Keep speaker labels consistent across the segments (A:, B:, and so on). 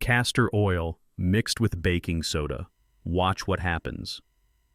A: Castor oil mixed with baking soda. Watch what happens.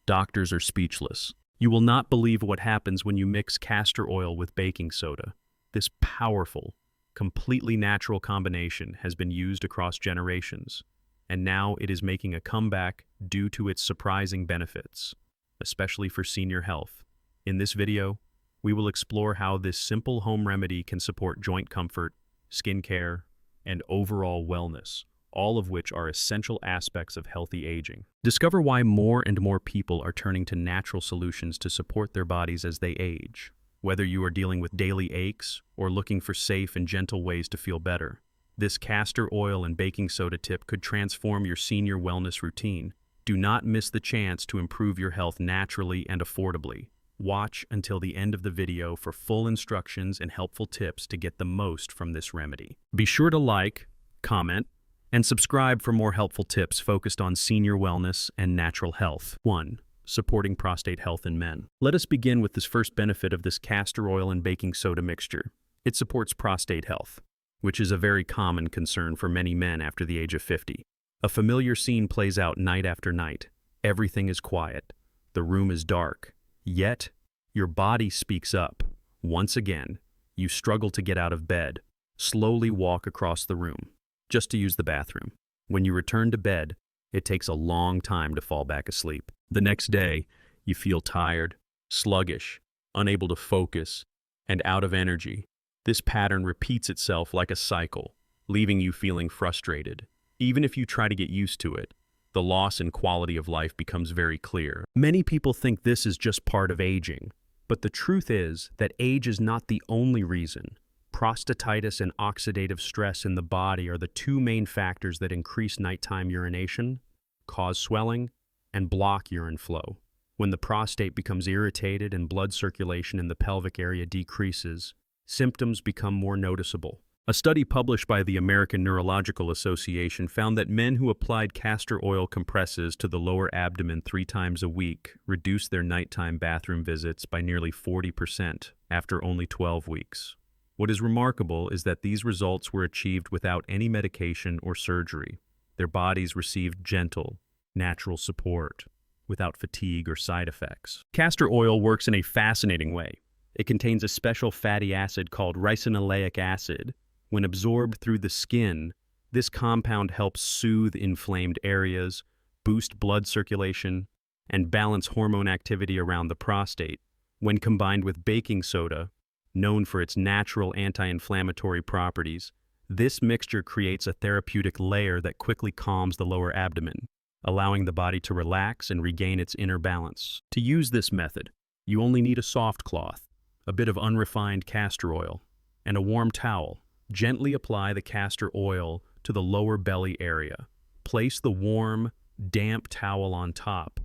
A: Doctors are speechless. You will not believe what happens when you mix castor oil with baking soda. This powerful, completely natural combination has been used across generations, and now it is making a comeback due to its surprising benefits, especially for senior health. In this video, we will explore how this simple home remedy can support joint comfort, skin care, and overall wellness, all of which are essential aspects of healthy aging. Discover why more and more people are turning to natural solutions to support their bodies as they age. Whether you are dealing with daily aches or looking for safe and gentle ways to feel better, this castor oil and baking soda tip could transform your senior wellness routine. Do not miss the chance to improve your health naturally and affordably. Watch until the end of the video for full instructions and helpful tips to get the most from this remedy. Be sure to like, comment, and subscribe for more helpful tips focused on senior wellness and natural health. 1. Supporting prostate health in men. Let us begin with this first benefit of this castor oil and baking soda mixture. It supports prostate health, which is a very common concern for many men after the age of 50. A familiar scene plays out night after night. Everything is quiet. The room is dark. Yet, your body speaks up. Once again, you struggle to get out of bed, slowly walk across the room, just to use the bathroom. When you return to bed, it takes a long time to fall back asleep. The next day, you feel tired, sluggish, unable to focus, and out of energy. This pattern repeats itself like a cycle, leaving you feeling frustrated. Even if you try to get used to it, the loss in quality of life becomes very clear. Many people think this is just part of aging, but the truth is that age is not the only reason. Prostatitis and oxidative stress in the body are the two main factors that increase nighttime urination, cause swelling, and block urine flow. When the prostate becomes irritated and blood circulation in the pelvic area decreases, symptoms become more noticeable. A study published by the American Neurological Association found that men who applied castor oil compresses to the lower abdomen 3 times a week reduced their nighttime bathroom visits by nearly 40% after only 12 weeks. What is remarkable is that these results were achieved without any medication or surgery. Their bodies received gentle, natural support, without fatigue or side effects. Castor oil works in a fascinating way. It contains a special fatty acid called ricinoleic acid. When absorbed through the skin, this compound helps soothe inflamed areas, boost blood circulation, and balance hormone activity around the prostate. When combined with baking soda, known for its natural anti-inflammatory properties, this mixture creates a therapeutic layer that quickly calms the lower abdomen, allowing the body to relax and regain its inner balance. To use this method, you only need a soft cloth, a bit of unrefined castor oil, and a warm towel. Gently apply the castor oil to the lower belly area. Place the warm, damp towel on top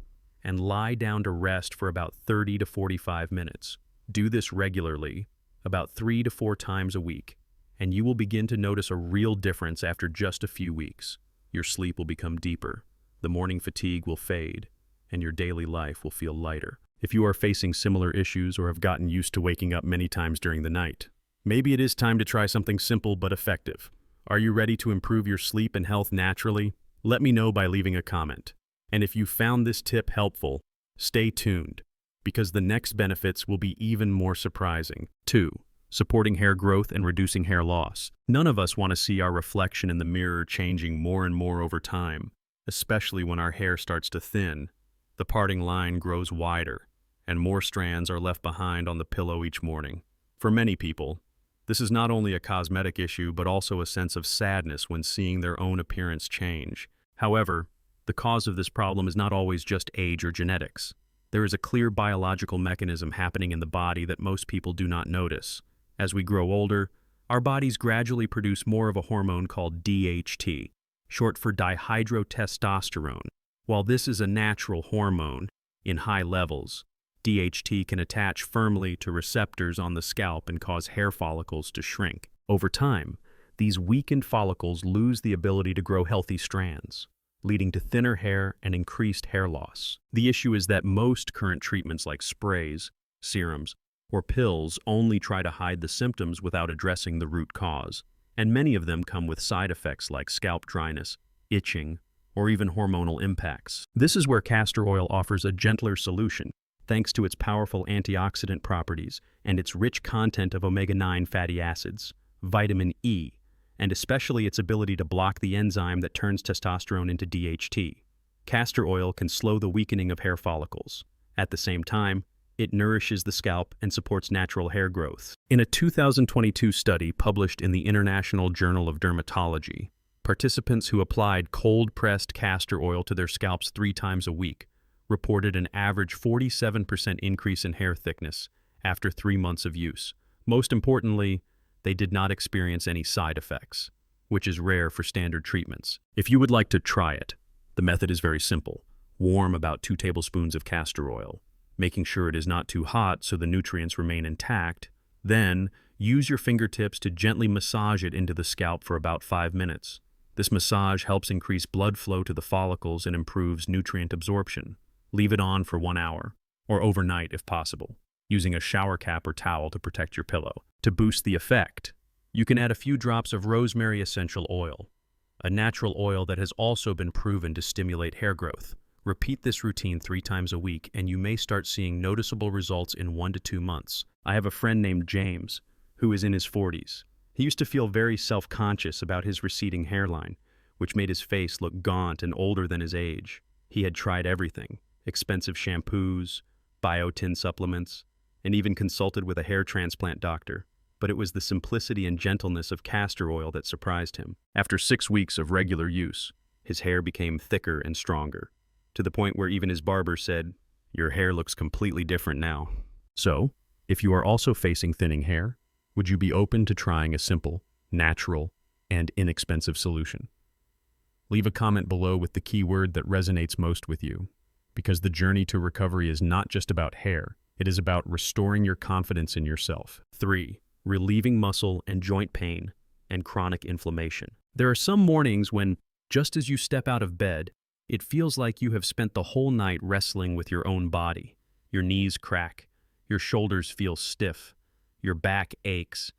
A: and lie down to rest for about 30 to 45 minutes. Do this regularly, about 3 to 4 times a week, and you will begin to notice a real difference after just a few weeks. Your sleep will become deeper, the morning fatigue will fade, and your daily life will feel lighter. If you are facing similar issues or have gotten used to waking up many times during the night, maybe it is time to try something simple but effective. Are you ready to improve your sleep and health naturally? Let me know by leaving a comment. And if you found this tip helpful, stay tuned, because the next benefits will be even more surprising. 2. Supporting hair growth and reducing hair loss. None of us want to see our reflection in the mirror changing more and more over time, especially when our hair starts to thin. The parting line grows wider, and more strands are left behind on the pillow each morning. For many people, this is not only a cosmetic issue, but also a sense of sadness when seeing their own appearance change. However, the cause of this problem is not always just age or genetics. There is a clear biological mechanism happening in the body that most people do not notice. As we grow older, our bodies gradually produce more of a hormone called DHT, short for dihydrotestosterone. While this is a natural hormone, in high levels, DHT can attach firmly to receptors on the scalp and cause hair follicles to shrink. Over time, these weakened follicles lose the ability to grow healthy strands, leading to thinner hair and increased hair loss. The issue is that most current treatments like sprays, serums, or pills only try to hide the symptoms without addressing the root cause, and many of them come with side effects like scalp dryness, itching, or even hormonal impacts. This is where castor oil offers a gentler solution, thanks to its powerful antioxidant properties and its rich content of omega-9 fatty acids, vitamin E, and especially its ability to block the enzyme that turns testosterone into DHT. Castor oil can slow the weakening of hair follicles. At the same time, it nourishes the scalp and supports natural hair growth. In a 2022 study published in the International Journal of Dermatology, participants who applied cold-pressed castor oil to their scalps 3 times a week reported an average 47% increase in hair thickness after 3 months of use. Most importantly, they did not experience any side effects, which is rare for standard treatments. If you would like to try it, the method is very simple. Warm about 2 tablespoons of castor oil, making sure it is not too hot so the nutrients remain intact. Then, use your fingertips to gently massage it into the scalp for about 5 minutes. This massage helps increase blood flow to the follicles and improves nutrient absorption. Leave it on for 1 hour, or overnight if possible, using a shower cap or towel to protect your pillow. To boost the effect, you can add a few drops of rosemary essential oil, a natural oil that has also been proven to stimulate hair growth. Repeat this routine 3 times a week and you may start seeing noticeable results in 1 to 2 months. I have a friend named James, who is in his 40s. He used to feel very self-conscious about his receding hairline, which made his face look gaunt and older than his age. He had tried everything: expensive shampoos, biotin supplements, and even consulted with a hair transplant doctor. But it was the simplicity and gentleness of castor oil that surprised him. After 6 weeks of regular use, his hair became thicker and stronger, to the point where even his barber said, "Your hair looks completely different now." So, if you are also facing thinning hair, would you be open to trying a simple, natural, and inexpensive solution? Leave a comment below with the keyword that resonates most with you, because the journey to recovery is not just about hair, it is about restoring your confidence in yourself. 3. Relieving muscle and joint pain and chronic inflammation. There are some mornings when, just as you step out of bed, it feels like you have spent the whole night wrestling with your own body. Your knees crack, your shoulders feel stiff, your back aches,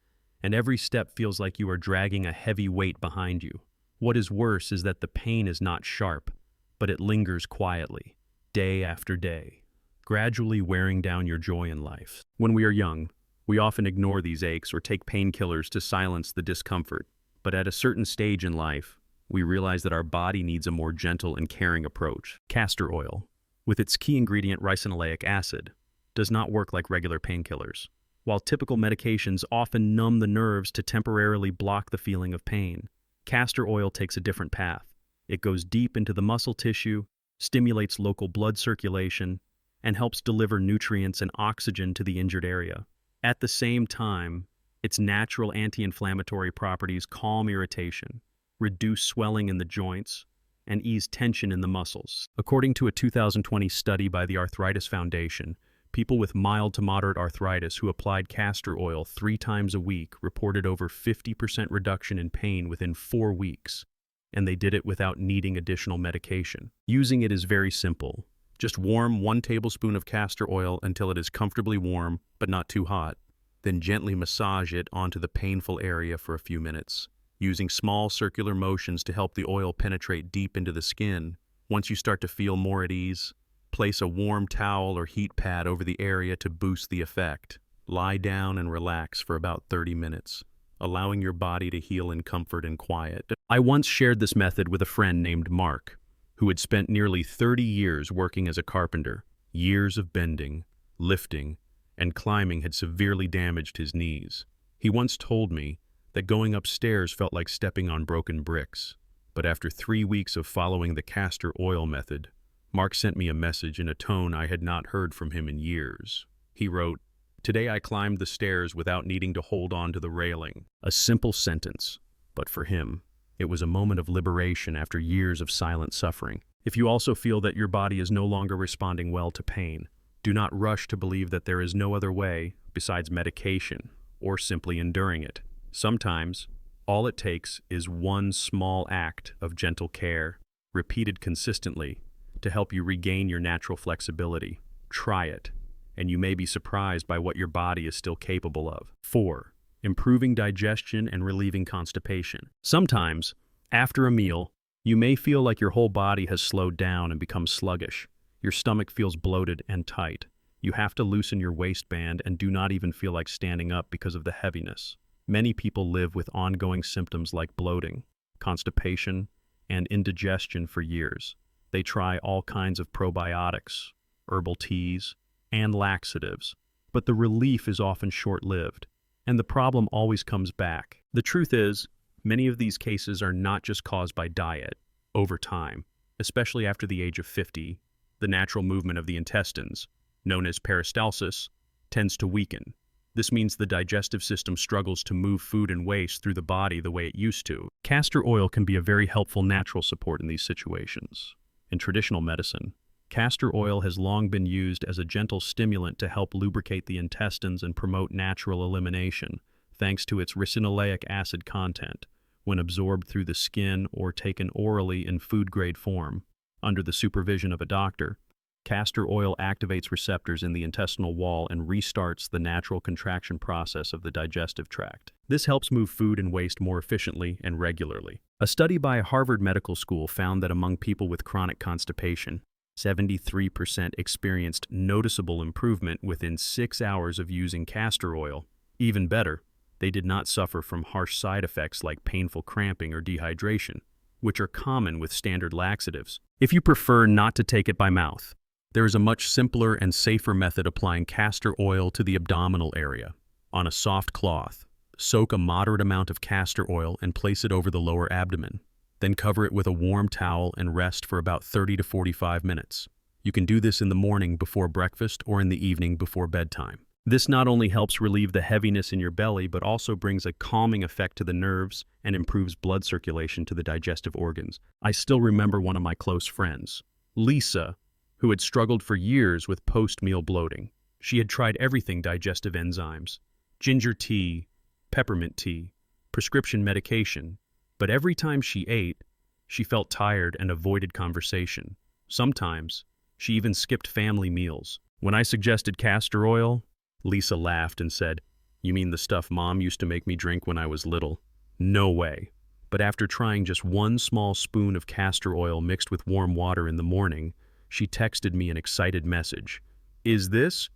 A: and every step feels like you are dragging a heavy weight behind you. What is worse is that the pain is not sharp, but it lingers quietly, day after day, gradually wearing down your joy in life. When we are young, we often ignore these aches or take painkillers to silence the discomfort. But at a certain stage in life, we realize that our body needs a more gentle and caring approach. Castor oil, with its key ingredient ricinoleic acid, does not work like regular painkillers. While typical medications often numb the nerves to temporarily block the feeling of pain, castor oil takes a different path. It goes deep into the muscle tissue, stimulates local blood circulation, and helps deliver nutrients and oxygen to the injured area. At the same time, its natural anti-inflammatory properties calm irritation, reduce swelling in the joints, and ease tension in the muscles. According to a 2020 study by the Arthritis Foundation, people with mild to moderate arthritis who applied castor oil 3 times a week reported over 50% reduction in pain within 4 weeks, and they did it without needing additional medication. Using it is very simple. Just warm 1 tablespoon of castor oil until it is comfortably warm, but not too hot. Then gently massage it onto the painful area for a few minutes, using small circular motions to help the oil penetrate deep into the skin. Once you start to feel more at ease, place a warm towel or heat pad over the area to boost the effect. Lie down and relax for about 30 minutes, allowing your body to heal in comfort and quiet. I once shared this method with a friend named Mark, who had spent nearly 30 years working as a carpenter. Years of bending, lifting, and climbing had severely damaged his knees. He once told me that going upstairs felt like stepping on broken bricks. But after 3 weeks of following the castor oil method, Mark sent me a message in a tone I had not heard from him in years. He wrote, "Today I climbed the stairs without needing to hold on to the railing." A simple sentence, but for him, it was a moment of liberation after years of silent suffering. If you also feel that your body is no longer responding well to pain, do not rush to believe that there is no other way besides medication or simply enduring it. Sometimes, all it takes is one small act of gentle care, repeated consistently, to help you regain your natural flexibility. Try it, and you may be surprised by what your body is still capable of. 4. improving digestion and relieving constipation. Sometimes, after a meal, you may feel like your whole body has slowed down and become sluggish. Your stomach feels bloated and tight. You have to loosen your waistband and do not even feel like standing up because of the heaviness. Many people live with ongoing symptoms like bloating, constipation, and indigestion for years. They try all kinds of probiotics, herbal teas, and laxatives, but the relief is often short-lived, and the problem always comes back. The truth is, many of these cases are not just caused by diet. Over time, especially after the age of 50, the natural movement of the intestines, known as peristalsis, tends to weaken. This means the digestive system struggles to move food and waste through the body the way it used to. Castor oil can be a very helpful natural support in these situations. In traditional medicine, castor oil has long been used as a gentle stimulant to help lubricate the intestines and promote natural elimination, thanks to its ricinoleic acid content, when absorbed through the skin or taken orally in food-grade form. Under the supervision of a doctor, castor oil activates receptors in the intestinal wall and restarts the natural contraction process of the digestive tract. This helps move food and waste more efficiently and regularly. A study by Harvard Medical School found that among people with chronic constipation, 73% experienced noticeable improvement within 6 hours of using castor oil. Even better, they did not suffer from harsh side effects like painful cramping or dehydration, which are common with standard laxatives. If you prefer not to take it by mouth, there is a much simpler and safer method applying castor oil to the abdominal area. On a soft cloth, soak a moderate amount of castor oil and place it over the lower abdomen. Then cover it with a warm towel and rest for about 30 to 45 minutes. You can do this in the morning before breakfast or in the evening before bedtime. This not only helps relieve the heaviness in your belly, but also brings a calming effect to the nerves and improves blood circulation to the digestive organs. I still remember one of my close friends, Lisa, who had struggled for years with post-meal bloating. She had tried everything: digestive enzymes, ginger tea, peppermint tea, prescription medication, but every time she ate, she felt tired and avoided conversation. Sometimes, she even skipped family meals. When I suggested castor oil, Lisa laughed and said, "You mean the stuff Mom used to make me drink when I was little?" No way. But after trying just one small spoon of castor oil mixed with warm water in the morning, she texted me an excited message. "Is this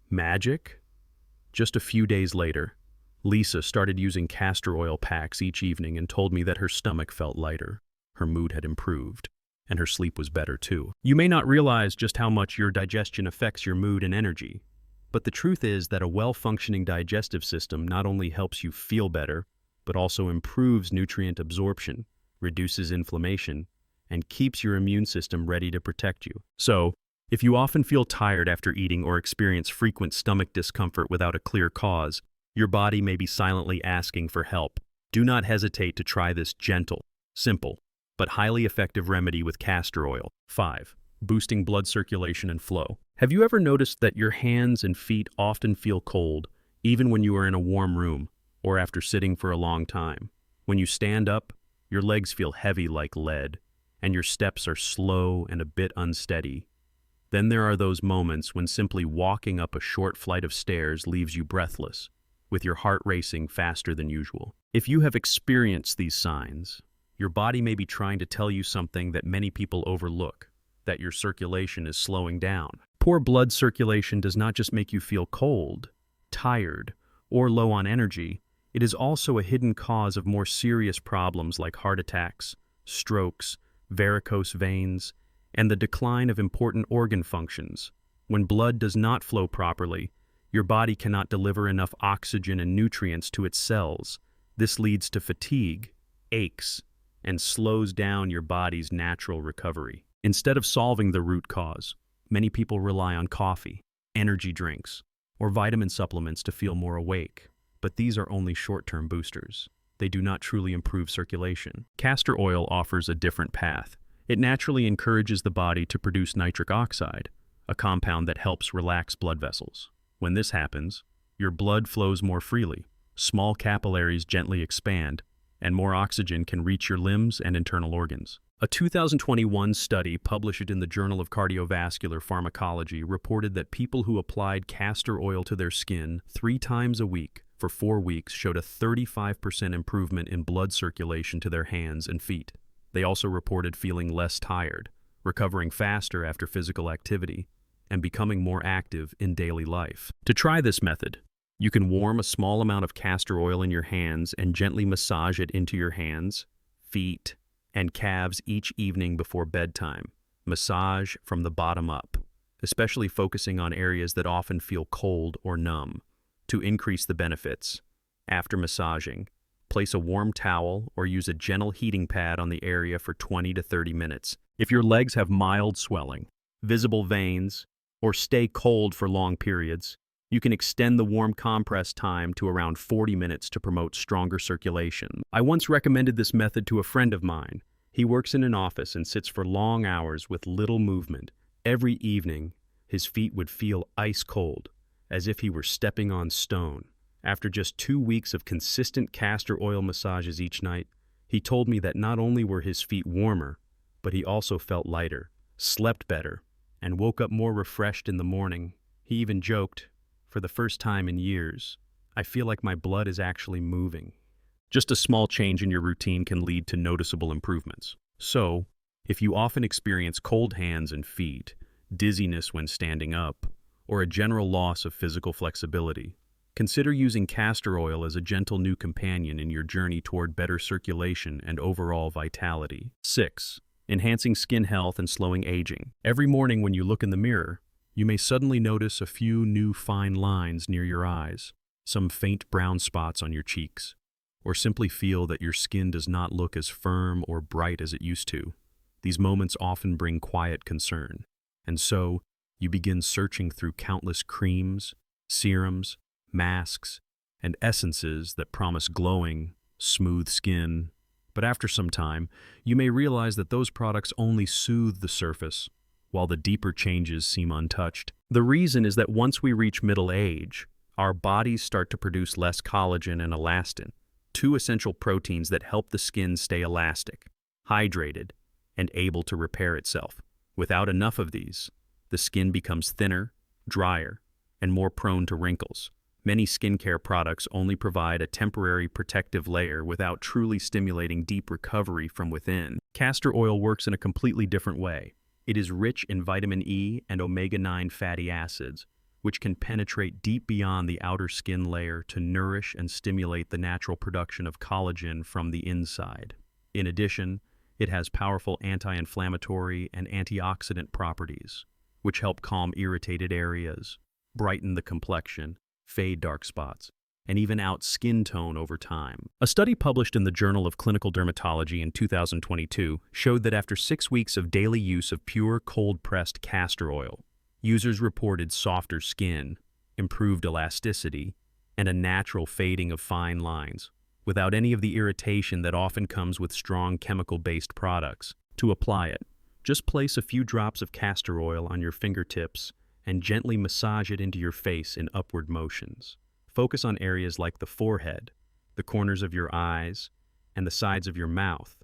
A: magic?" Just a few days later, Lisa started using castor oil packs each evening and told me that her stomach felt lighter, her mood had improved, and her sleep was better too. You may not realize just how much your digestion affects your mood and energy, but the truth is that a well-functioning digestive system not only helps you feel better, but also improves nutrient absorption, reduces inflammation, and keeps your immune system ready to protect you. So, if you often feel tired after eating or experience frequent stomach discomfort without a clear cause, your body may be silently asking for help. Do not hesitate to try this gentle, simple, but highly effective remedy with castor oil. 5. Boosting blood circulation and flow. Have you ever noticed that your hands and feet often feel cold, even when you are in a warm room or after sitting for a long time? When you stand up, your legs feel heavy like lead, and your steps are slow and a bit unsteady. Then there are those moments when simply walking up a short flight of stairs leaves you breathless, with your heart racing faster than usual. If you have experienced these signs, your body may be trying to tell you something that many people overlook, that your circulation is slowing down. Poor blood circulation does not just make you feel cold, tired, or low on energy. It is also a hidden cause of more serious problems like heart attacks, strokes, varicose veins, and the decline of important organ functions. When blood does not flow properly, your body cannot deliver enough oxygen and nutrients to its cells. This leads to fatigue, aches, and slows down your body's natural recovery. Instead of solving the root cause, many people rely on coffee, energy drinks, or vitamin supplements to feel more awake. But these are only short-term boosters. They do not truly improve circulation. Castor oil offers a different path. It naturally encourages the body to produce nitric oxide, a compound that helps relax blood vessels. When this happens, your blood flows more freely, small capillaries gently expand, and more oxygen can reach your limbs and internal organs. A 2021 study published in the Journal of Cardiovascular Pharmacology reported that people who applied castor oil to their skin 3 times a week for 4 weeks showed a 35% improvement in blood circulation to their hands and feet. They also reported feeling less tired, recovering faster after physical activity, and becoming more active in daily life. To try this method, you can warm a small amount of castor oil in your hands and gently massage it into your hands, feet, and calves each evening before bedtime. Massage from the bottom up, especially focusing on areas that often feel cold or numb. To increase the benefits, after massaging, place a warm towel or use a gentle heating pad on the area for 20 to 30 minutes. If your legs have mild swelling, visible veins, or stay cold for long periods, you can extend the warm compress time to around 40 minutes to promote stronger circulation. I once recommended this method to a friend of mine. He works in an office and sits for long hours with little movement. Every evening, his feet would feel ice cold, as if he were stepping on stone. After just 2 weeks of consistent castor oil massages each night, he told me that not only were his feet warmer, but he also felt lighter, slept better, and woke up more refreshed in the morning. He even joked, "For the first time in years, I feel like my blood is actually moving." Just a small change in your routine can lead to noticeable improvements. So, if you often experience cold hands and feet, dizziness when standing up, or a general loss of physical flexibility, consider using castor oil as a gentle new companion in your journey toward better circulation and overall vitality. 6. Enhancing skin health and slowing aging. Every morning when you look in the mirror, you may suddenly notice a few new fine lines near your eyes, some faint brown spots on your cheeks, or simply feel that your skin does not look as firm or bright as it used to. These moments often bring quiet concern, and so you begin searching through countless creams, serums, masks, and essences that promise glowing, smooth skin. But after some time, you may realize that those products only soothe the surface, while the deeper changes seem untouched. The reason is that once we reach middle age, our bodies start to produce less collagen and elastin, two essential proteins that help the skin stay elastic, hydrated, and able to repair itself. Without enough of these, the skin becomes thinner, drier, and more prone to wrinkles. Many skincare products only provide a temporary protective layer without truly stimulating deep recovery from within. Castor oil works in a completely different way. It is rich in vitamin E and omega-9 fatty acids, which can penetrate deep beyond the outer skin layer to nourish and stimulate the natural production of collagen from the inside. In addition, it has powerful anti-inflammatory and antioxidant properties, which help calm irritated areas, brighten the complexion, fade dark spots, and even out skin tone over time. A study published in the Journal of Clinical Dermatology in 2022 showed that after 6 weeks of daily use of pure cold-pressed castor oil, users reported softer skin, improved elasticity, and a natural fading of fine lines, without any of the irritation that often comes with strong chemical-based products. To apply it, just place a few drops of castor oil on your fingertips and gently massage it into your face in upward motions. Focus on areas like the forehead, the corners of your eyes, and the sides of your mouth,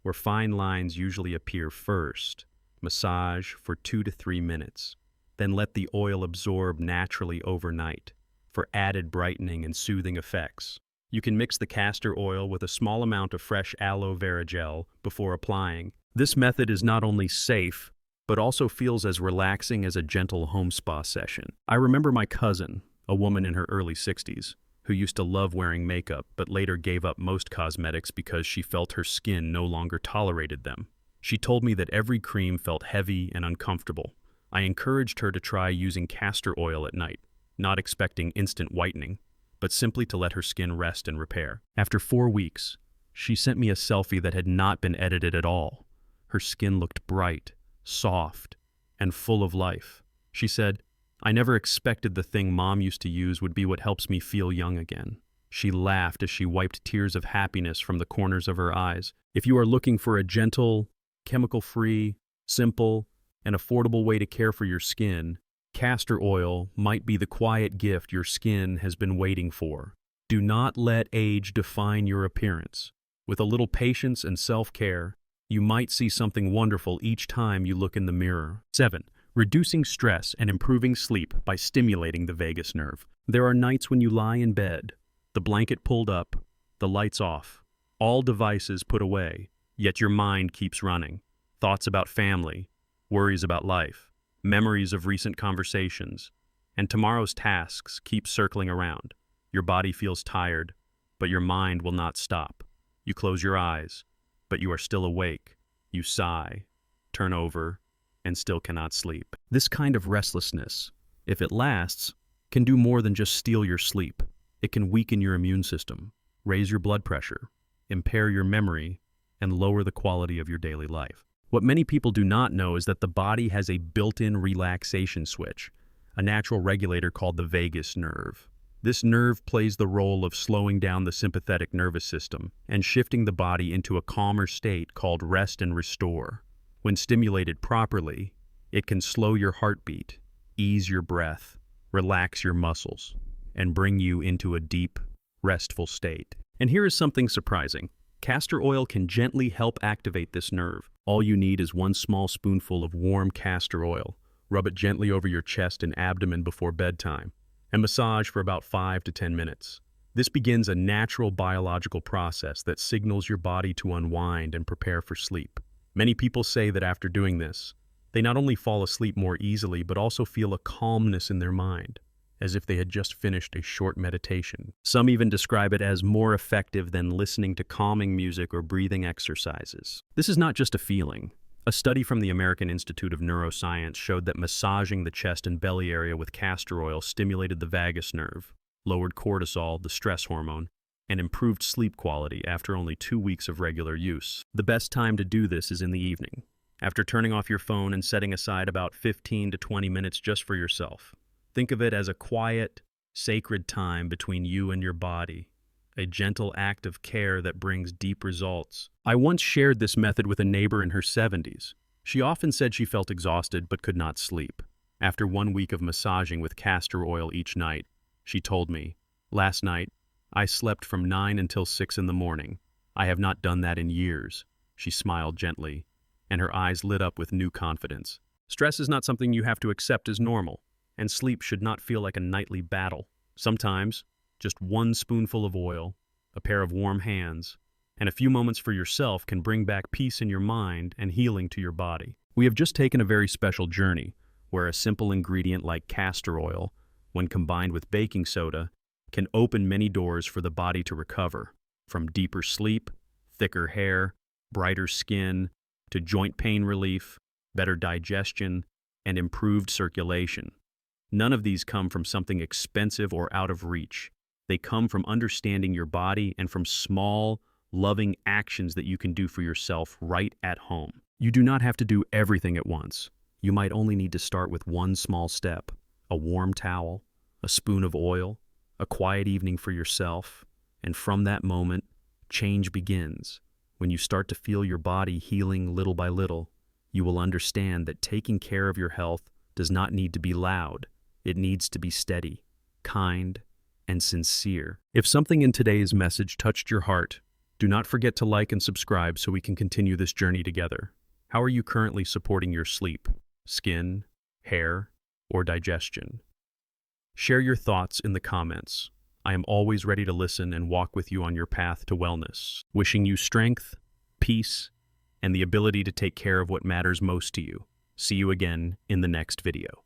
A: where fine lines usually appear first. Massage for 2 to 3 minutes. Then let the oil absorb naturally overnight for added brightening and soothing effects. You can mix the castor oil with a small amount of fresh aloe vera gel before applying. This method is not only safe, but also feels as relaxing as a gentle home spa session. I remember my cousin, a woman in her early 60s, who used to love wearing makeup but later gave up most cosmetics because she felt her skin no longer tolerated them. She told me that every cream felt heavy and uncomfortable. I encouraged her to try using castor oil at night, not expecting instant whitening, but simply to let her skin rest and repair. After 4 weeks, she sent me a selfie that had not been edited at all. Her skin looked bright, soft, and full of life. She said, "I never expected the thing Mom used to use would be what helps me feel young again." She laughed as she wiped tears of happiness from the corners of her eyes. If you are looking for a gentle, chemical-free, simple, and affordable way to care for your skin, castor oil might be the quiet gift your skin has been waiting for. Do not let age define your appearance. With a little patience and self-care, you might see something wonderful each time you look in the mirror. 7. Reducing stress and improving sleep by stimulating the vagus nerve. There are nights when you lie in bed, The blanket pulled up, the lights off, all devices put away, yet your mind keeps running. Thoughts about family, worries about life, memories of recent conversations, and tomorrow's tasks keep circling around. Your body feels tired, but your mind will not stop. You close your eyes, but you are still awake. You sigh, turn over, and still cannot sleep. This kind of restlessness, if it lasts, can do more than just steal your sleep. It can weaken your immune system, raise your blood pressure, impair your memory, and lower the quality of your daily life. What many people do not know is that the body has a built-in relaxation switch, a natural regulator called the vagus nerve. This nerve plays the role of slowing down the sympathetic nervous system and shifting the body into a calmer state called rest and restore. When stimulated properly, it can slow your heartbeat, ease your breath, relax your muscles, and bring you into a deep, restful state. And here is something surprising. Castor oil can gently help activate this nerve. All you need is 1 small spoonful of warm castor oil. Rub it gently over your chest and abdomen before bedtime, and massage for about 5 to 10 minutes. This begins a natural biological process that signals your body to unwind and prepare for sleep. Many people say that after doing this, they not only fall asleep more easily, but also feel a calmness in their mind, as if they had just finished a short meditation. Some even describe it as more effective than listening to calming music or breathing exercises. This is not just a feeling. A study from the American Institute of Neuroscience showed that massaging the chest and belly area with castor oil stimulated the vagus nerve, lowered cortisol, the stress hormone, and improved sleep quality after only 2 weeks of regular use. The best time to do this is in the evening, after turning off your phone and setting aside about 15 to 20 minutes just for yourself. Think of it as a quiet, sacred time between you and your body, a gentle act of care that brings deep results. I once shared this method with a neighbor in her 70s. She often said she felt exhausted but could not sleep. After 1 week of massaging with castor oil each night, she told me, "Last night, I slept from 9 until 6 in the morning. I have not done that in years." She smiled gently, and her eyes lit up with new confidence. Stress is not something you have to accept as normal, and sleep should not feel like a nightly battle. Sometimes, just 1 spoonful of oil, a pair of warm hands, and a few moments for yourself can bring back peace in your mind and healing to your body. We have just taken a very special journey, where a simple ingredient like castor oil, when combined with baking soda, can open many doors for the body to recover, from deeper sleep, thicker hair, brighter skin, to joint pain relief, better digestion, and improved circulation. None of these come from something expensive or out of reach. They come from understanding your body and from small, loving actions that you can do for yourself right at home. You do not have to do everything at once. You might only need to start with 1 small step: a warm towel, a spoon of oil, a quiet evening for yourself. And from that moment, change begins. When you start to feel your body healing little by little, you will understand that taking care of your health does not need to be loud. It needs to be steady, kind, and sincere. If something in today's message touched your heart, do not forget to like and subscribe so we can continue this journey together. How are you currently supporting your sleep, skin, hair, or digestion? Share your thoughts in the comments. I am always ready to listen and walk with you on your path to wellness. Wishing you strength, peace, and the ability to take care of what matters most to you. See you again in the next video.